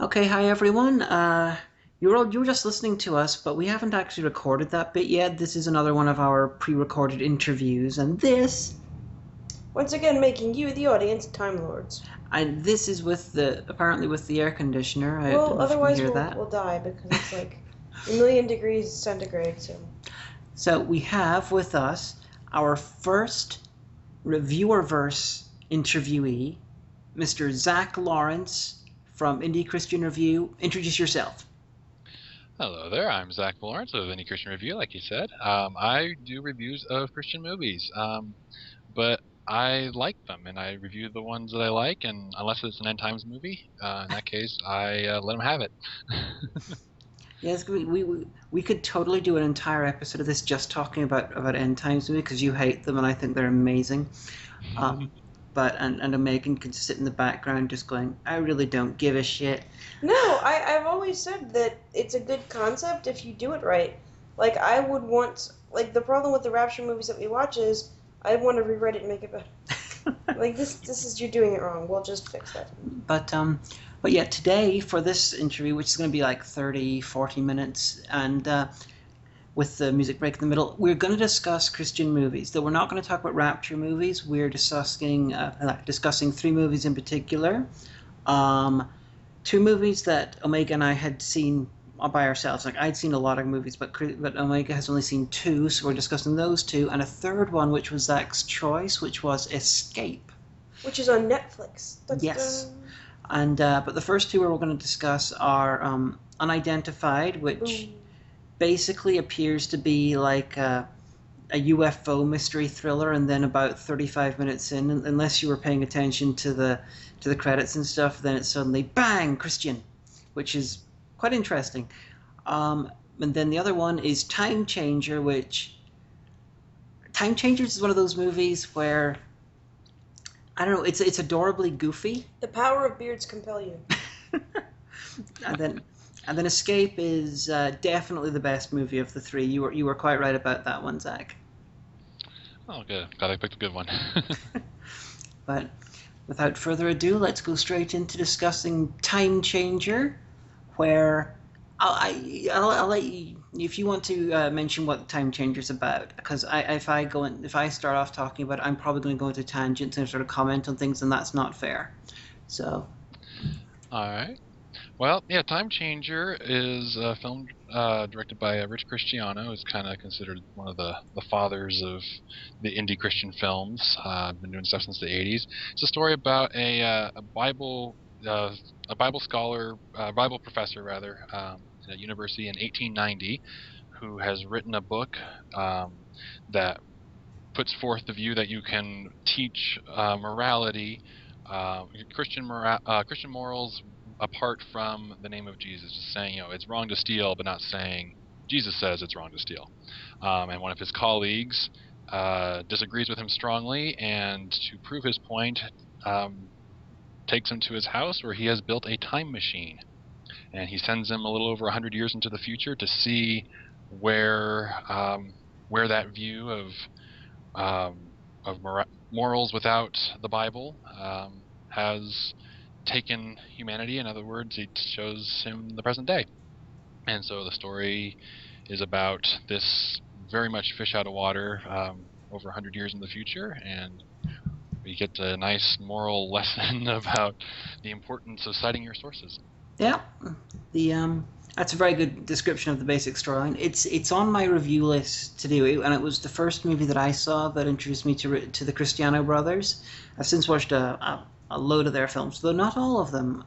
Okay, hi everyone. You were just listening to us, but we haven't actually recorded that bit yet. This is another one of our pre-recorded interviews, and Once again, making you, the audience, Time Lords. this is with the apparently with the air conditioner. I don't Well, know if you can otherwise hear we'll, that. we'll die because it's like a million degrees centigrade, so. So we have with us our first reviewerverse interviewee, Mr. Zack Lawrence from Indy Christian Review. Introduce yourself. Hello there, I'm Zack Lawrence of Indy Christian Reviewer, like you said. I do reviews of Christian movies, but I like them, and I review the ones that I like, and unless it's an end times movie, in that case, I let them have it. Yes, we could totally do an entire episode of this just talking about end times movies because you hate them and I think they're amazing. Um, but Megan can sit in the background just going, I really don't give a shit. No, I've always said that it's a good concept if you do it right. Like, I would want, like, the problem with the Rapture movies that we watch is I want to rewrite it and make it better. Like, this is, you're doing it wrong. We'll just fix that. But but yeah, today for this interview, which is going to be like 30, 40 minutes, and with the music break in the middle, we're going to discuss Christian movies. Though we're not going to talk about Rapture movies. We're discussing three movies in particular. Um, Two movies that Omega and I had seen by ourselves. Like I'd seen a lot of movies, but Omega has only seen two, so we're discussing those two, and a third one, which was Zach's choice, which was Escape. Which is on Netflix. Dun, Yes, dun. and but the first two we're going to discuss are Unidentified, which Boom. basically appears to be like a UFO mystery thriller, and then about 35 minutes in, unless you were paying attention to the credits and stuff, then it's suddenly bang Christian, which is quite interesting. And then the other one is Time Changer, which Time Changers is one of those movies where I don't know, it's adorably goofy. The power of beards compel you. and then and then Escape is definitely the best movie of the three. You were quite right about that one, Zach. Oh, good. Glad I picked a good one. But without further ado, let's go straight into discussing Time Changer, where I'll let you, if you want to mention what Time Changer's about, because if I start off talking about it, I'm probably going to go into tangents and sort of comment on things, and that's not fair. So, All right. Well, yeah, Time Changer is a film directed by Rich Cristiano, who's kind of considered one of the fathers of the indie Christian films. Been doing stuff since the 80s. It's a story about a Bible scholar, Bible professor rather, at a university in 1890, who has written a book that puts forth the view that you can teach morality, Christian morals apart from the name of Jesus. Just saying, it's wrong to steal, but not saying Jesus says it's wrong to steal. And one of his colleagues disagrees with him strongly, and to prove his point, takes him to his house where he has built a time machine, and he sends him a little over 100 years into the future to see where that view of morals without the Bible has taken humanity. In other words, it shows him the present day. And so the story is about this very much fish out of water over 100 years in the future, and we get a nice moral lesson about the importance of citing your sources. yeah, the that's a very good description of the basic storyline. It's on my review list to do, and it was the first movie that I saw that introduced me to the Cristiano brothers. I've since watched a load of their films, though not all of them.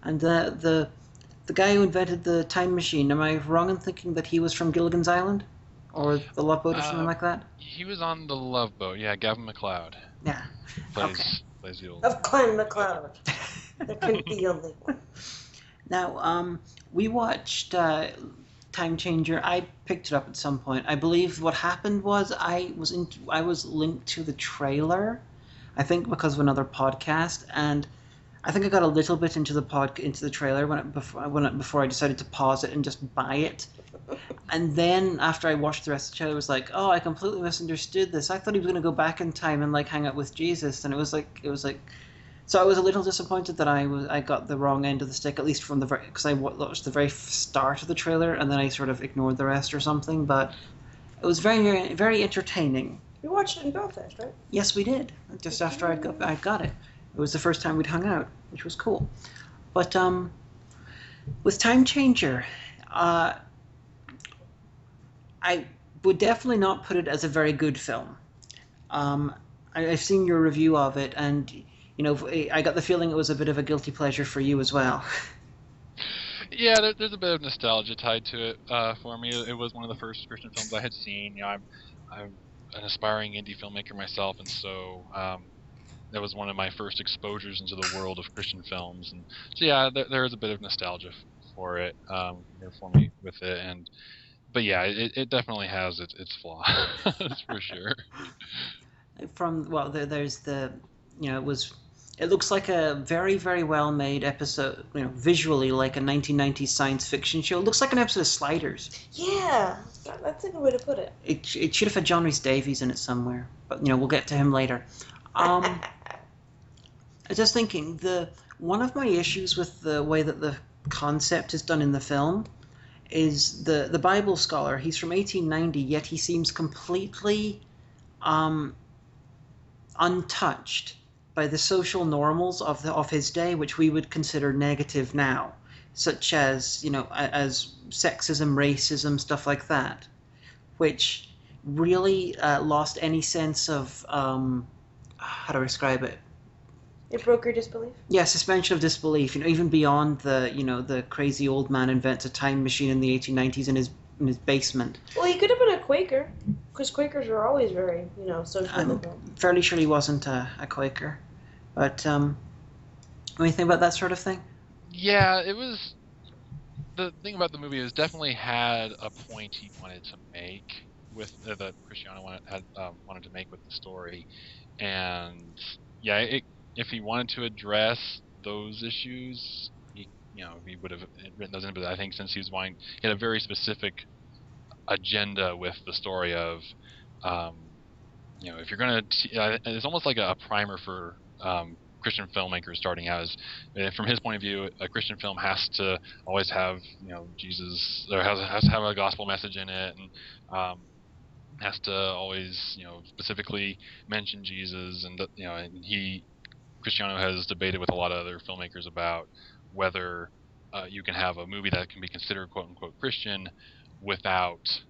And the guy who invented the time machine, am I wrong in thinking that he was from Gilligan's Island, or the Love Boat, or something like that? He was on the Love Boat. Yeah, Gavin MacLeod Yeah. Okay. plays the old. Of Climb the Cloud. There can be only one. Now, we watched Time Changer. I picked it up at some point. I believe what happened was I was linked to the trailer, I think because of another podcast, and I think I got a little bit into the trailer before I decided to pause it and just buy it. And then after I watched the rest of the trailer, I was like, oh, I completely misunderstood this. I thought he was going to go back in time and like hang out with Jesus, and it was like So I was a little disappointed that I got the wrong end of the stick, at least from the because I watched the very start of the trailer and then I sort of ignored the rest or something. But it was very very entertaining. We watched it in Belfast, right? Yes, we did. Just after I got it. It was the first time we'd hung out, which was cool. But with Time Changer, I would definitely not put it as a very good film. I've seen your review of it, and I got the feeling it was a bit of a guilty pleasure for you as well. Yeah, there's a bit of nostalgia tied to it for me. It was one of the first Christian films I had seen. I'm an aspiring indie filmmaker myself, and so that was one of my first exposures into the world of Christian films. And so yeah, there is a bit of nostalgia for it for me with it. But yeah, it definitely has its flaw. That's for sure. There's it looks like a very very well made episode, visually like a 1990s science fiction show. It looks like an episode of Sliders. Yeah, that's a good way to put it. It should have had John Rhys Davies in it somewhere, but we'll get to him later. I was just thinking, one of my issues with the way that the concept is done in the film is the Bible scholar. He's from 1890, yet he seems completely untouched by the social normals of his day, which we would consider negative now, such as as sexism, racism, stuff like that, which really lost any sense of how to describe it. It broke your disbelief? Yeah, suspension of disbelief. Even beyond the crazy old man invents a time machine in the 1890s in his basement. Well, he could have been a Quaker, because Quakers are always very, socially liberal. I'm fairly sure he wasn't a Quaker. But, what do you think about that sort of thing? Yeah, it was... The thing about the movie is definitely had a point he wanted to make with that Cristiano wanted to make with the story. And, yeah, if he wanted to address those issues, he would have written those in. But I think since he had a very specific agenda with the story of, if you're gonna, it's almost like a primer for Christian filmmakers starting out. From his point of view, a Christian film has to always have Jesus, or has to have a gospel message in it, and has to always specifically mention Jesus, and Cristiano has debated with a lot of other filmmakers about whether you can have a movie that can be considered quote-unquote Christian without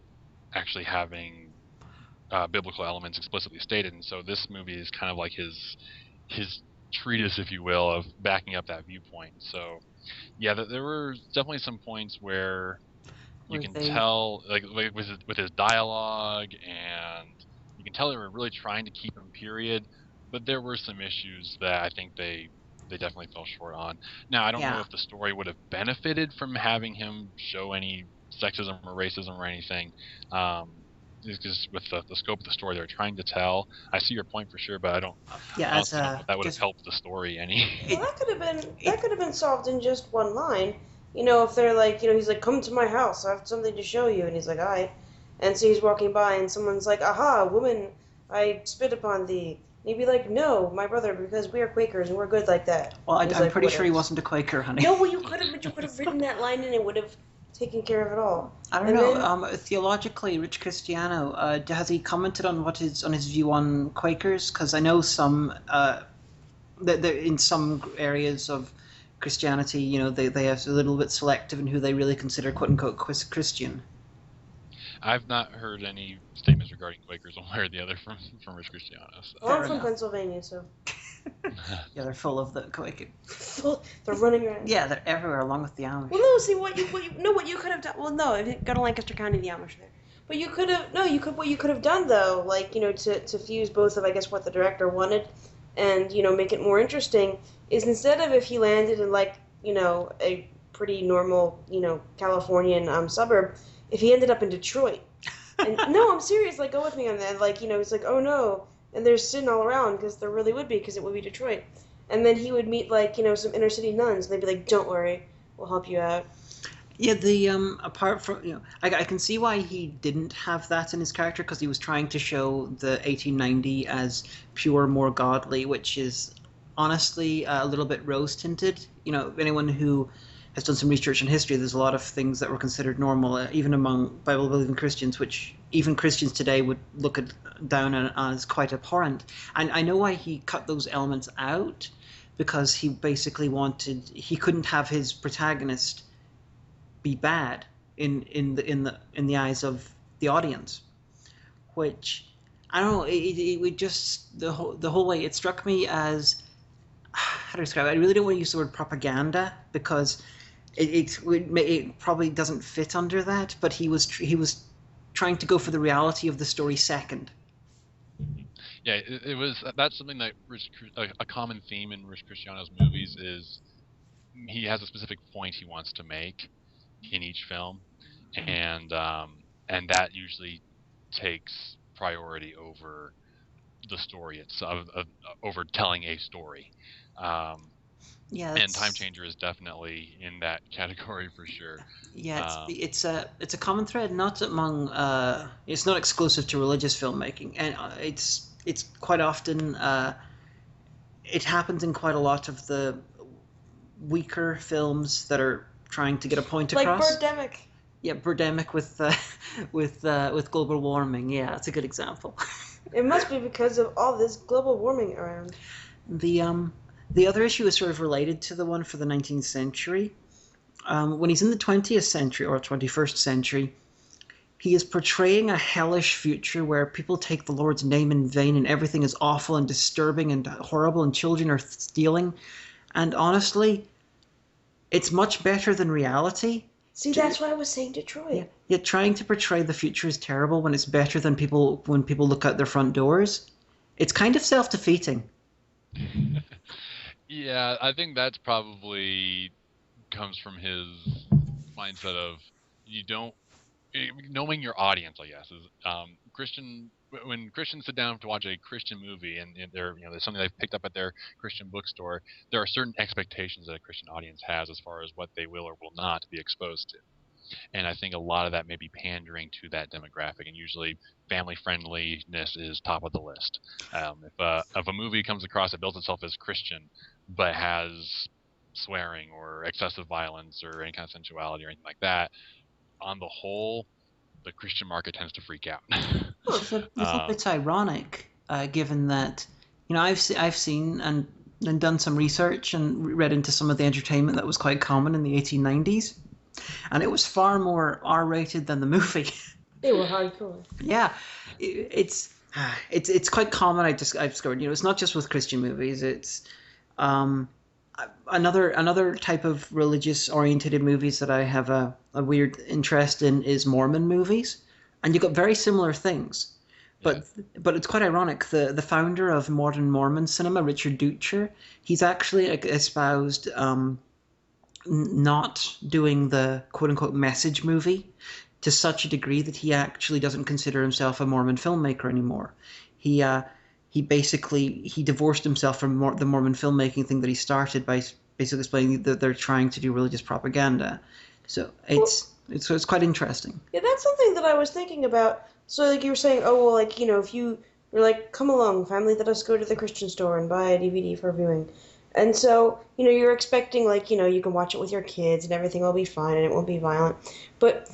actually having biblical elements explicitly stated. And so this movie is kind of like his treatise, if you will, of backing up that viewpoint. So yeah, there were definitely some points where you can tell, like with his dialogue, and you can tell they were really trying to keep him period. But there were some issues that I think they definitely fell short on. Now, I don't know if the story would have benefited from having him show any sexism or racism or anything. Because with the scope of the story they're trying to tell, I see your point for sure, but I don't think that would have helped the story any. Well, that could have been solved in just one line. If they're like, he's like, come to my house, I have something to show you, and he's like, all right. And so he's walking by, and someone's like, aha, woman, I spit upon thee. And he'd be like, no, my brother, because we are Quakers and we're good like that. Well, I'm pretty sure he wasn't a Quaker, honey. No, well, you could have written that line and it would have taken care of it all. I don't know. Theologically, Rich Cristiano, has he commented on his view on Quakers? Because I know some in some areas of Christianity, they are a little bit selective in who they really consider quote unquote Christian. I've not heard any statements regarding Quakers one way or the other from Rich Cristiano. So. Well, I'm from Pennsylvania, so. Yeah, they're full of the Quakers. They're running around. Yeah, they're everywhere, along with the Amish. Well, no. See what you could have done. Well, no, go to Lancaster County, the Amish there. But you could have what you could have done though, like to fuse both of I guess what the director wanted, and make it more interesting. Is instead of if he landed in like a pretty normal Californian suburb. If he ended up in Detroit, and no, I'm serious. Like, go with me on that. Like, it's like, oh no, and there's sin all around because there really would be because it would be Detroit. And then he would meet like some inner city nuns, and they'd be like, don't worry, we'll help you out. Yeah, the apart from I can see why he didn't have that in his character because he was trying to show the 1890 as pure, more godly, which is honestly a little bit rose tinted. You know, anyone who has done some research in history, there's a lot of things that were considered normal, even among Bible believing Christians, which even Christians today would look at down as quite abhorrent. And I know why he cut those elements out, because he basically he couldn't have his protagonist be bad in the eyes of the audience, which I don't know. It just the whole way it struck me as, how to describe it. I really don't want to use the word propaganda, because it probably doesn't fit under that. But he was trying to go for the reality of the story second. Yeah, it was. That's something that a common theme in Rich Cristiano's movies is he has a specific point he wants to make in each film, and that usually takes priority over the story itself, over telling a story. Yeah, And Time Changer is definitely in that category for sure. Yeah, it's a common thread, not among it's not exclusive to religious filmmaking, and it's quite often it happens in quite a lot of the weaker films that are trying to get a point across. Like Birdemic. Yeah, Birdemic with with global warming. Yeah, that's a good example. It must be because of all this global warming around. The other issue is sort of related to the one for the 19th century. When he's in the 20th century or 21st century, he is portraying a hellish future where people take the Lord's name in vain and everything is awful and disturbing and horrible and children are stealing. And honestly, it's much better than reality. See, that's what I was saying to Troy. Yeah, yet trying to portray the future as terrible when it's better than when people look out their front doors, it's kind of self-defeating. Yeah, I think that's probably comes from his mindset of knowing your audience. I guess is when Christians sit down to watch a Christian movie and there's something they've picked up at their Christian bookstore, there are certain expectations that a Christian audience has as far as what they will or will not be exposed to. And I think a lot of that may be pandering to that demographic, and usually family friendliness is top of the list. If a movie comes across that bills itself as Christian but has swearing or excessive violence or any kind of sensuality or anything like that, on the whole, the Christian market tends to freak out. It's a little bit ironic, given that I've seen and done some research and read into some of the entertainment that was quite common in the 1890s, and it was far more R-rated than the movie. They were hardcore. Yeah, it's quite common. I've discovered. It's not just with Christian movies. It's another type of religious oriented movies that I have a weird interest in is Mormon movies, and you've got very similar things. But it's quite ironic. The founder of modern Mormon cinema, Richard Dutcher, he's actually espoused not doing the quote unquote message movie to such a degree that he actually doesn't consider himself a Mormon filmmaker anymore. He basically divorced himself from the Mormon filmmaking thing that he started by basically explaining that they're trying to do religious propaganda. So it's quite interesting. Yeah, that's something that I was thinking about. So like you were saying, oh well, like if you're like, come along, family, let us go to the Christian store and buy a DVD for viewing. And so, you're expecting, like, you can watch it with your kids and everything will be fine and it won't be violent. But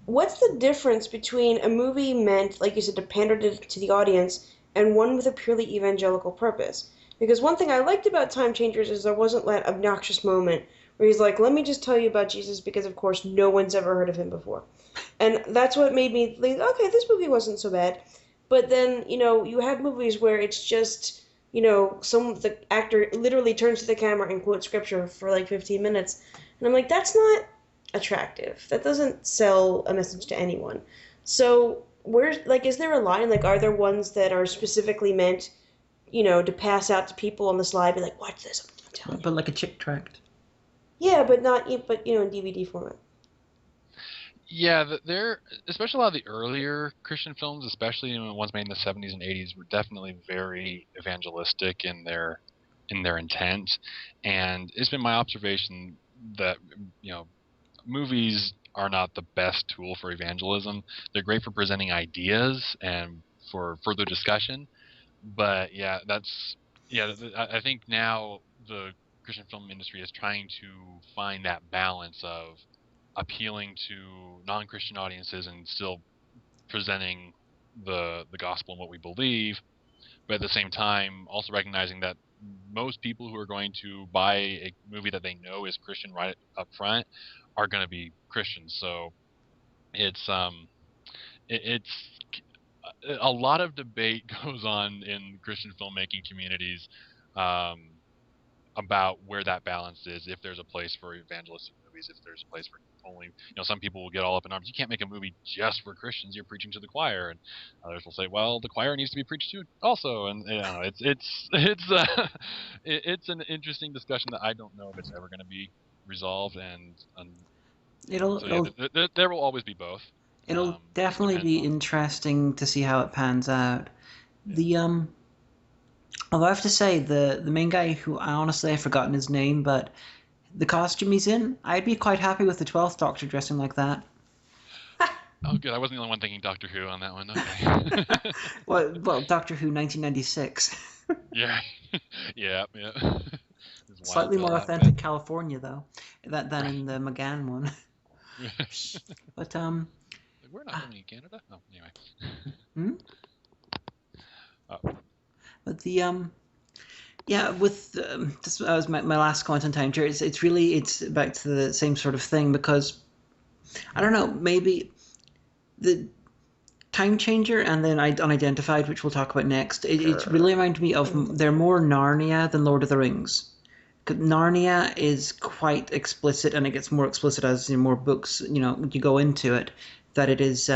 what's the difference between a movie meant, like you said, to pander to the audience and one with a purely evangelical purpose? Because one thing I liked about Time Changers is there wasn't that obnoxious moment where he's like, let me just tell you about Jesus because, of course, no one's ever heard of him before. And that's what made me think, okay, this movie wasn't so bad. But then, you have movies where it's just... the actor literally turns to the camera and quotes scripture for like 15 minutes. And I'm like, that's not attractive. That doesn't sell a message to anyone. So is there a line? Like, are there ones that are specifically meant, to pass out to people on the slide, be like, watch this, I'm telling you. But like a chick tract. Yeah, but in DVD format. Yeah, they're especially a lot of the earlier Christian films, especially the ones made in the 70s and 80s, were definitely very evangelistic in their intent. And it's been my observation that movies are not the best tool for evangelism. They're great for presenting ideas and for further discussion. But yeah, that's I think now the Christian film industry is trying to find that balance of appealing to non-Christian audiences and still presenting the gospel and what we believe, but at the same time also recognizing that most people who are going to buy a movie that they know is Christian right up front are going to be Christians. So it's it's a lot of debate goes on in Christian filmmaking communities about where that balance is, if there's a place for evangelistic movies, if there's a place for only, some people will get all up in arms. You can't make a movie just for Christians. You're preaching to the choir, and others will say, well, the choir needs to be preached to also. And it's an interesting discussion that I don't know if it's ever going to be resolved. And It'll so yeah, it'll there will always be both. it'll It just definitely depends be on. interesting to see how it pans out. Yeah. The although I have to say the main guy who I've forgotten his name, but the costume he's in, I'd be quite happy with the 12th Doctor dressing like that. Oh, good. I wasn't the only one thinking Doctor Who on that one. Okay. Well, Doctor Who 1996. Yeah. Yeah. It's wild Slightly Bill more outfit. authentic California though, than in the McGann one. But Like, we're not filming in Canada. Oh, anyway. hmm? Oh. But the yeah, with this was my last comment on time chair. It's back to the same sort of thing because I don't know, maybe the Time Changer and then Unidentified, which we'll talk about next. It really reminded me of they're more Narnia than Lord of the Rings. Narnia is quite explicit, and it gets more explicit as more books you go into it. That it is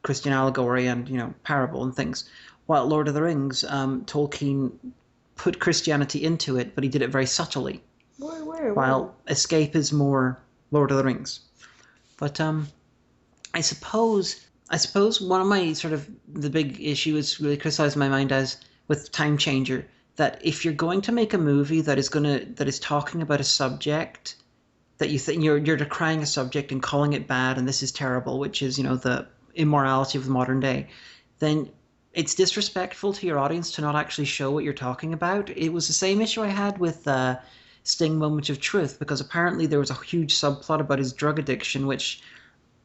Christian allegory and parable and things. While Lord of the Rings, Tolkien put Christianity into it, but he did it very subtly. While Escape is more Lord of the Rings. But I suppose one of my sort of the big issue is really criticized in my mind as with Time Changer that if you're going to make a movie that is talking about a subject that you think you're decrying a subject and calling it bad and this is terrible, which is the immorality of the modern day, then it's disrespectful to your audience to not actually show what you're talking about. It was the same issue I had with Sting Moment of Truth, because apparently there was a huge subplot about his drug addiction, which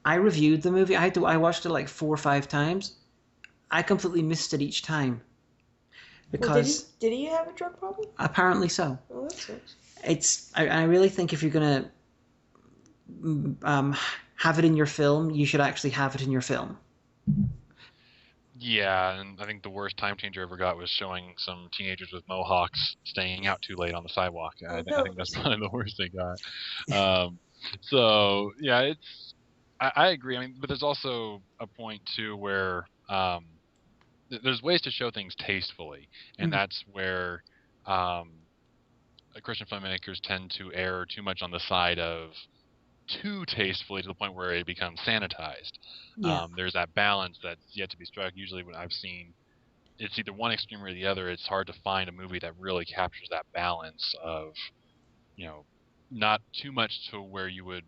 I reviewed the movie. I watched it like 4 or 5 times. I completely missed it each time. Because did he have a drug problem? Apparently so. Oh, that sucks. I really think if you're gonna have it in your film, you should actually have it in your film. Yeah, and I think the worst Time Changer I ever got was showing some teenagers with mohawks staying out too late on the sidewalk. I think that's probably the worst they got. So yeah, I agree. I mean, but there's also a point too where there's ways to show things tastefully, and that's where Christian filmmakers tend to err too much on the side of too tastefully to the point where it becomes sanitized. Yeah. There's that balance that's yet to be struck. Usually when I've seen it's either one extreme or the other, it's hard to find a movie that really captures that balance of, not too much to where you would,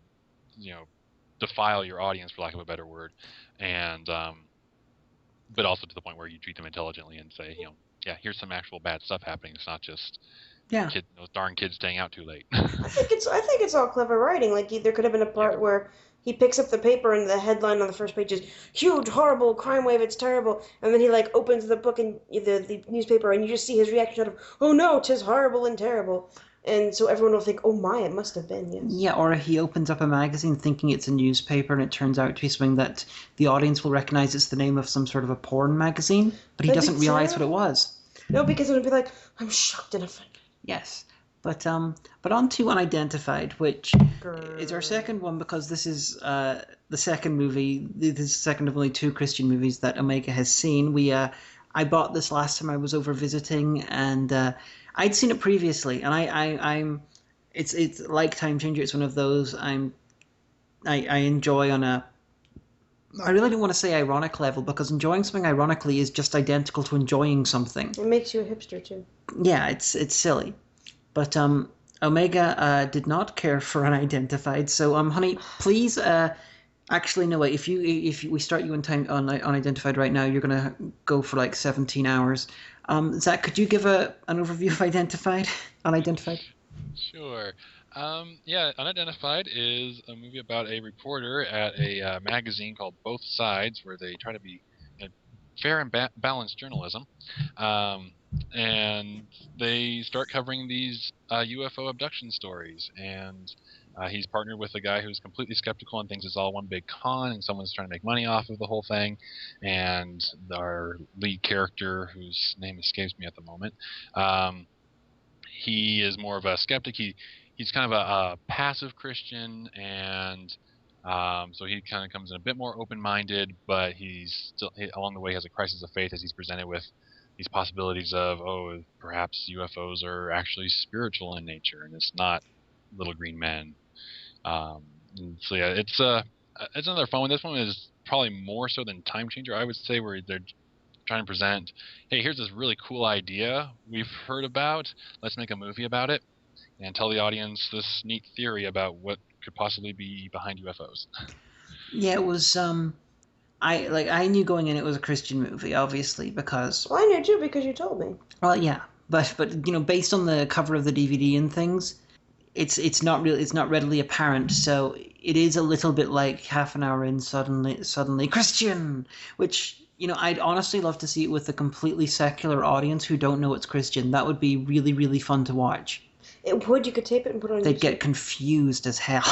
defile your audience, for lack of a better word, and but also to the point where you treat them intelligently and say, yeah, here's some actual bad stuff happening. It's not just those darn kids staying out too late. I think it's all clever writing. Like there could have been a part where he picks up the paper and the headline on the first page is "Huge, horrible crime wave. It's terrible," and then he opens the book and the newspaper and you just see his reaction of "Oh no, 'tis horrible and terrible." And so everyone will think, "Oh my, it must have been, yes." Yeah, or he opens up a magazine thinking it's a newspaper and it turns out to be something that the audience will recognize it's the name of some sort of a porn magazine, but he doesn't realize what it was. No, because it would be like, "I'm shocked and offended." Yes. But on to Unidentified, which is our second one, because this is the second movie. This is the second of only 2 Christian movies that Omega has seen. I bought this last time I was over visiting, and I'd seen it previously, and it's like Time Changer. It's one of those I enjoy on a. I really don't want to say ironic level, because enjoying something ironically is just identical to enjoying something. It makes you a hipster too. Yeah, it's silly. But Omega did not care for Unidentified. So honey, please actually no wait. If we start you on Unidentified right now, you're gonna go for like 17 hours. Zach, could you give an overview of Unidentified? Sure. Yeah, Unidentified is a movie about a reporter at a magazine called Both Sides, where they try to be fair and balanced journalism. And they start covering these UFO abduction stories. And he's partnered with a guy who's completely skeptical and thinks it's all one big con, and someone's trying to make money off of the whole thing. And our lead character, whose name escapes me at the moment, he is more of a skeptic. He's kind of a passive Christian, and so he kind of comes in a bit more open-minded, but along the way has a crisis of faith as he's presented with these possibilities of, perhaps UFOs are actually spiritual in nature, and it's not little green men. So yeah, it's another fun one. This one is probably more so than Time Changer, I would say, where they're trying to present, hey, here's this really cool idea we've heard about. Let's make a movie about it and tell the audience this neat theory about what could possibly be behind UFOs. Yeah, it was. I knew going in it was a Christian movie, obviously, because. Well, I knew too because you told me. Well, yeah, but based on the cover of the DVD and things, it's not readily apparent. So it is a little bit like half an hour in, suddenly Christian, which. I'd honestly love to see it with a completely secular audience who don't know it's Christian. That would be really, really fun to watch. It would. You could tape it and put it on They'd YouTube. get confused as hell.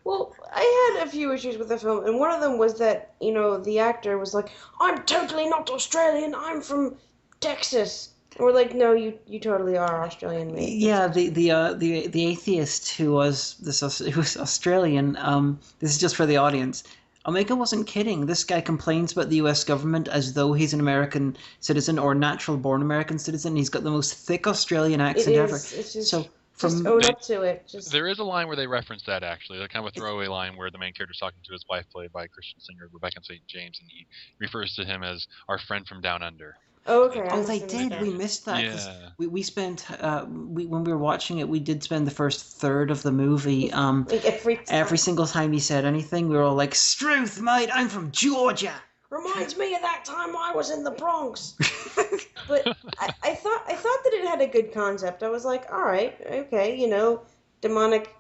Well, I had a few issues with the film, and one of them was that, the actor was like, I'm totally not Australian, I'm from Texas. And we're like, no, you totally are Australian, mate. Yeah, the atheist who was Australian. This is just for the audience. Omega wasn't kidding. This guy complains about the U.S. government as though he's an American citizen or natural-born American citizen. He's got the most thick Australian accent ever. It's just, so just own up to it. There is a line where they reference that, actually. They're kind of a throwaway line where the main character's talking to his wife, played by Christian singer Rebecca St. James, and he refers to him as our friend from down under. Oh, okay. Oh, they did. We missed that. Yeah. We spent when we were watching it, we did spend the first third of the movie. Like every single time he said anything, we were all like, "Struth, mate, I'm from Georgia." Reminds me of that time I was in the Bronx. But I thought that it had a good concept. I was like, all right, okay, demonic,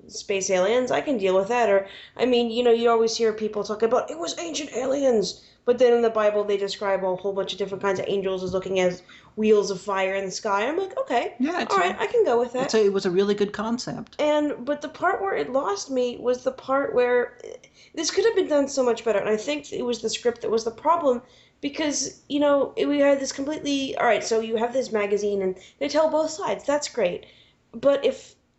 space aliens, I can deal with that. Or, I mean, you always hear people talk about, it was ancient aliens. But then in the Bible, they describe a whole bunch of different kinds of angels as looking as wheels of fire in the sky. I'm like, okay, yeah, all right, I can go with that. It was a really good concept. But the part where it lost me was the part where this could have been done so much better. And I think it was the script that was the problem because, we had this completely, all right, so you have this magazine and they tell both sides. That's great. But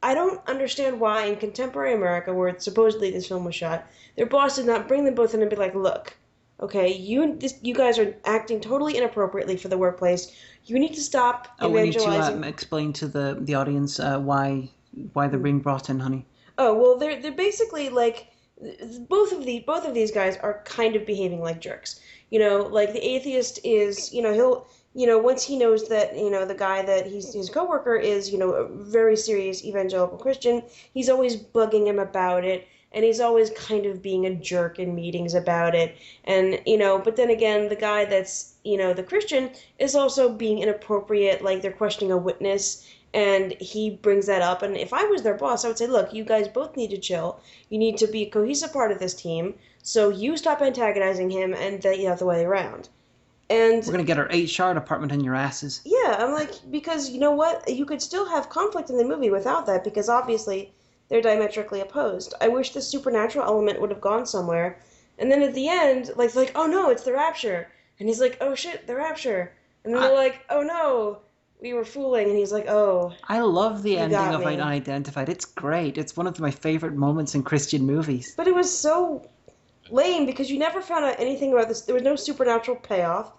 I don't understand why in contemporary America, where supposedly this film was shot, their boss did not bring them both in and be like, look, okay, you guys are acting totally inappropriately for the workplace. You need to stop evangelizing. We need to explain to the audience why they're being brought in, honey. Oh, well, they're basically like both of these guys are kind of behaving like jerks. Like the atheist is, he'll once he knows that, the guy that his coworker is, a very serious evangelical Christian, he's always bugging him about it. And he's always kind of being a jerk in meetings about it. And, but then again, the guy that's, the Christian is also being inappropriate, like they're questioning a witness, and he brings that up. And if I was their boss, I would say, look, you guys both need to chill. You need to be a cohesive part of this team, so you stop antagonizing him and the other way around. And we're going to get our HR department in your asses. Yeah, I'm like, because you know what? You could still have conflict in the movie without that, because obviously they're diametrically opposed. I wish the supernatural element would have gone somewhere. And then at the end, like, oh no, it's the rapture. And he's like, oh shit, the rapture. And then they're like, oh no, we were fooling. And he's like, oh. I love the ending of Unidentified. It's great. It's one of my favorite moments in Christian movies. But it was so lame because you never found out anything about this. There was no supernatural payoff.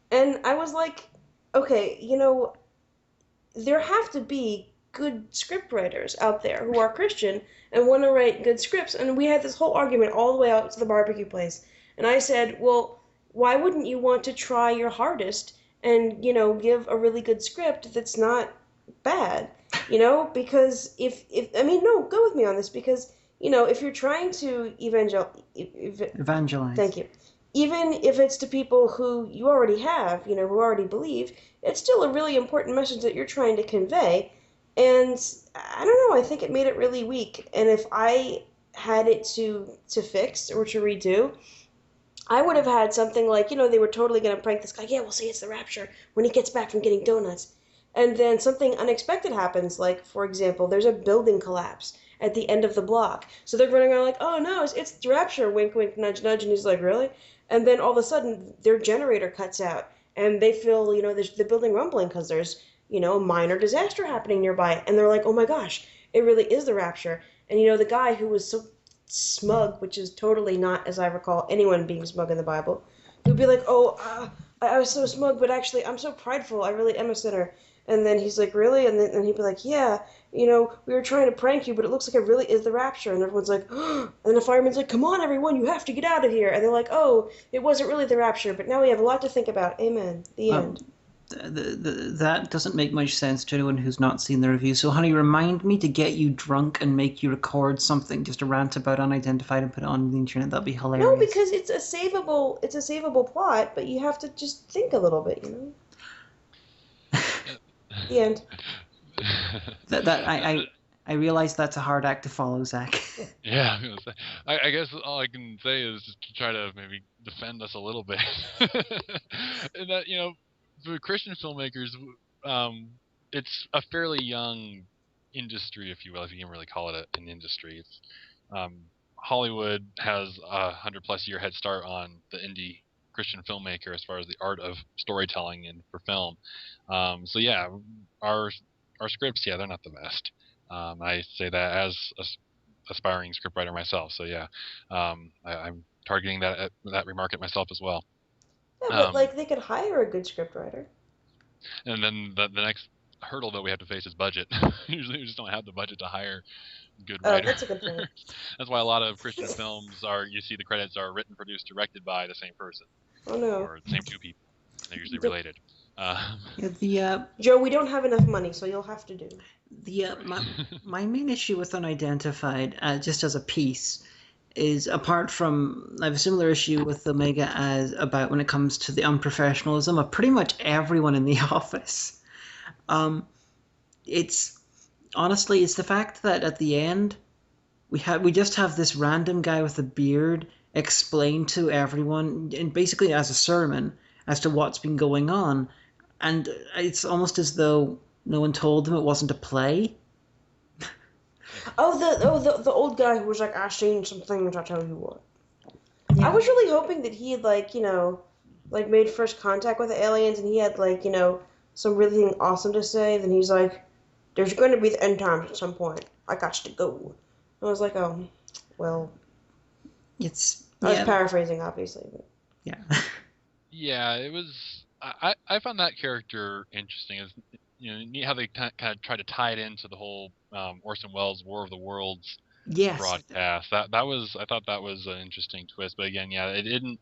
And I was like, okay, there have to be good script writers out there who are Christian and want to write good scripts. And we had this whole argument all the way out to the barbecue place. And I said, well, why wouldn't you want to try your hardest and, give a really good script that's not bad? Because go with me on this, because, if you're trying to evangelize. Thank you. even if it's to people who you already have, who already believe, it's still a really important message that you're trying to convey. And I don't know, I think it made it really weak. And if I had it to fix or to redo, I would have had something like, they were totally going to prank this guy. Yeah, we'll say it's the rapture when he gets back from getting donuts. And then something unexpected happens. Like, for example, there's a building collapse at the end of the block. So they're running around like, oh no, it's the rapture, wink, wink, nudge, nudge. And he's like, really? And then all of a sudden, their generator cuts out. And they feel, there's the building rumbling because there's, a minor disaster happening nearby. And they're like, oh my gosh, it really is the rapture. And, the guy who was so smug, which is totally not, as I recall, anyone being smug in the Bible, who'd be like, oh, I was so smug, but actually I'm so prideful, I really am a sinner. And then he's like, really? And he'd be like, yeah, we were trying to prank you, but it looks like it really is the rapture. And everyone's like, oh. And the fireman's like, come on, everyone, you have to get out of here. And they're like, oh, it wasn't really the rapture, but now we have a lot to think about. Amen. The end. That doesn't make much sense to anyone who's not seen the review. So, honey, remind me to get you drunk and make you record something, just a rant about unidentified, and put it on the internet. That'd be hilarious. No, because it's a savable plot, but you have to just think a little bit, The end. I realize that's a hard act to follow, Zach. Yeah, I guess all I can say is just to try to maybe defend us a little bit. And that, for Christian filmmakers, it's a fairly young industry, if you will, if you can really call it an industry. It's, Hollywood has a 100+ year head start on the indie Christian filmmaker as far as the art of storytelling and for film. So yeah, our scripts, they're not the best. I say that as a aspiring scriptwriter myself. So yeah, I'm targeting that remark at myself as well. Yeah, but they could hire a good scriptwriter. And then the next hurdle that we have to face is budget. Usually we just don't have the budget to hire good writers. That's a good point. That's why a lot of Christian films you see the credits are written, produced, directed by the same person. Oh no. Or the same two people. They're usually related. Joe, we don't have enough money, so you'll have to do. My main issue with Unidentified, just as a piece, is apart from I have a similar issue with Omega as about when it comes to the unprofessionalism of pretty much everyone in the office. It's the fact that at the end we just have this random guy with a beard explain to everyone, and basically as a sermon, as to what's been going on, and it's almost as though no one told them it wasn't a play. The old guy who was like, I seen some things, I tell you what. Yeah. I was really hoping that he had made first contact with the aliens, and he had some really awesome to say. Then he's like, there's going to be the end times at some point. I got to go. I was like, oh, well. I was paraphrasing, obviously. But. Yeah. Yeah, it was. I found that character interesting. It's, neat how they kind of try to tie it into the whole Orson Welles' War of the Worlds broadcast. I thought that was an interesting twist. But again, it didn't.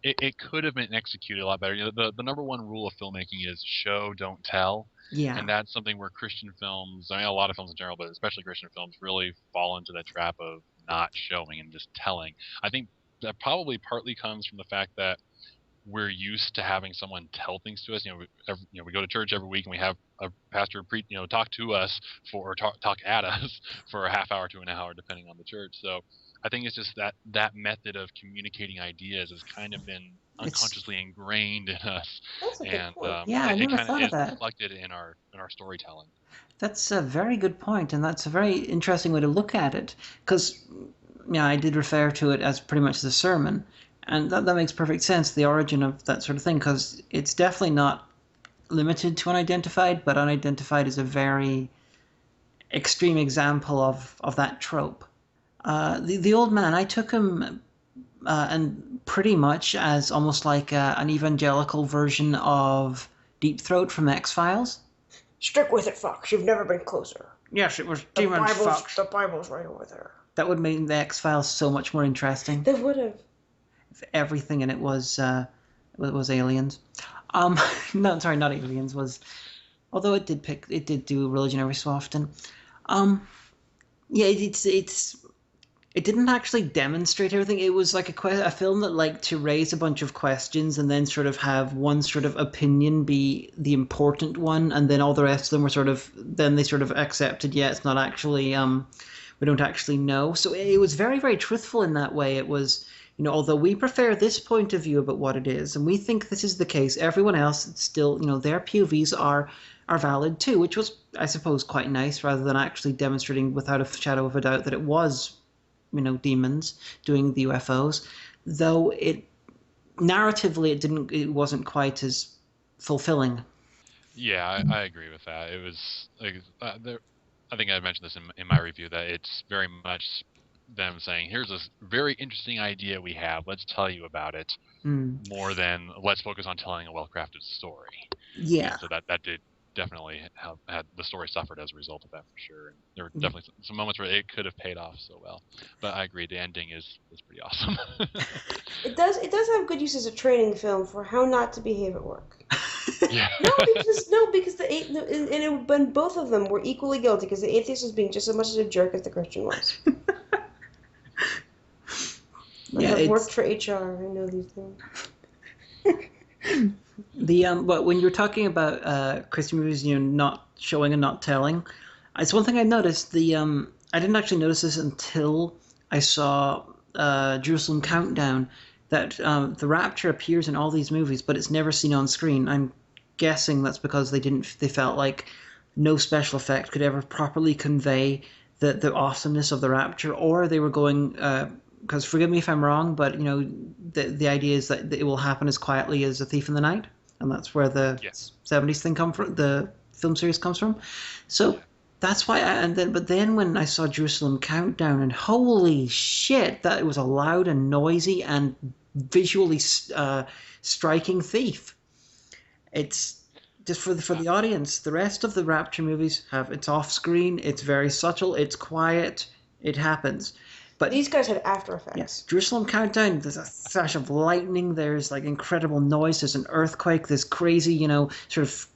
It could have been executed a lot better. The number one rule of filmmaking is show, don't tell. Yeah. And that's something where Christian films, a lot of films in general, but especially Christian films, really fall into that trap of not showing and just telling. I think that probably partly comes from the fact that we're used to having someone tell things to us. We go to church every week and we have a pastor talk to us talk at us for a half hour to an hour, depending on the church. So I think it's just that method of communicating ideas has kind of been unconsciously ingrained in us. That's a good point. I never thought of that. It's reflected in our storytelling. That's a very good point, and that's a very interesting way to look at it. Because I did refer to it as pretty much the sermon. And that makes perfect sense, the origin of that sort of thing, because it's definitely not limited to Unidentified, but Unidentified is a very extreme example of that trope. The old man, I took him and pretty much as almost like an evangelical version of Deep Throat from X-Files. Stick with it, Fox. You've never been closer. Yes, it was Demon Fox. The Bible's right over there. That would make the X-Files so much more interesting. They would have. Everything in it was aliens. No, sorry, not aliens. Although it did do religion every so often. It's it didn't actually demonstrate everything. It was like a film that liked to raise a bunch of questions and then sort of have one sort of opinion be the important one, and then all the rest of them were sort of then they sort of accepted. Yeah, it's not actually. We don't actually know. So it was very, very truthful in that way. It was, although we prefer this point of view about what it is, and we think this is the case, everyone else still, their POVs are valid too, which was, I suppose, quite nice, rather than actually demonstrating without a shadow of a doubt that it was, demons doing the UFOs. Though narratively it wasn't quite as fulfilling. Yeah, I agree with that. It was like I think I mentioned this in my review, that it's very much them saying, here's this very interesting idea we have, let's tell you about it, more than let's focus on telling a well-crafted story. Yeah. And so that did definitely have had the story suffered as a result of that, for sure. And there were definitely some moments where it could have paid off so well. But I agree, the ending is pretty awesome. It does have good use as a training film for how not to behave at work. Yeah. because and both of them were equally guilty, because the atheist was being just as much as a jerk as the Christian was. I've worked for HR. I know these things. But when you're talking about Christian movies, not showing and not telling, it's one thing I noticed. I didn't actually notice this until I saw Jerusalem Countdown, that the rapture appears in all these movies, but it's never seen on screen. I'm guessing that's because they felt like no special effect could ever properly convey the awesomeness of the rapture, or they were going. Because forgive me if I'm wrong, but the idea is that it will happen as quietly as A Thief in the Night, and that's where the 70s thing the film series comes from. So that's why. But then when I saw Jerusalem Countdown, and holy shit, that it was a loud and noisy and visually striking thief. It's just for the audience. The rest of the Rapture movies it's off screen. It's very subtle. It's quiet. It happens. But these guys had After Effects. Yes, Jerusalem Countdown, there's a flash of lightning, there's like incredible noise, there's an earthquake, there's crazy, sort of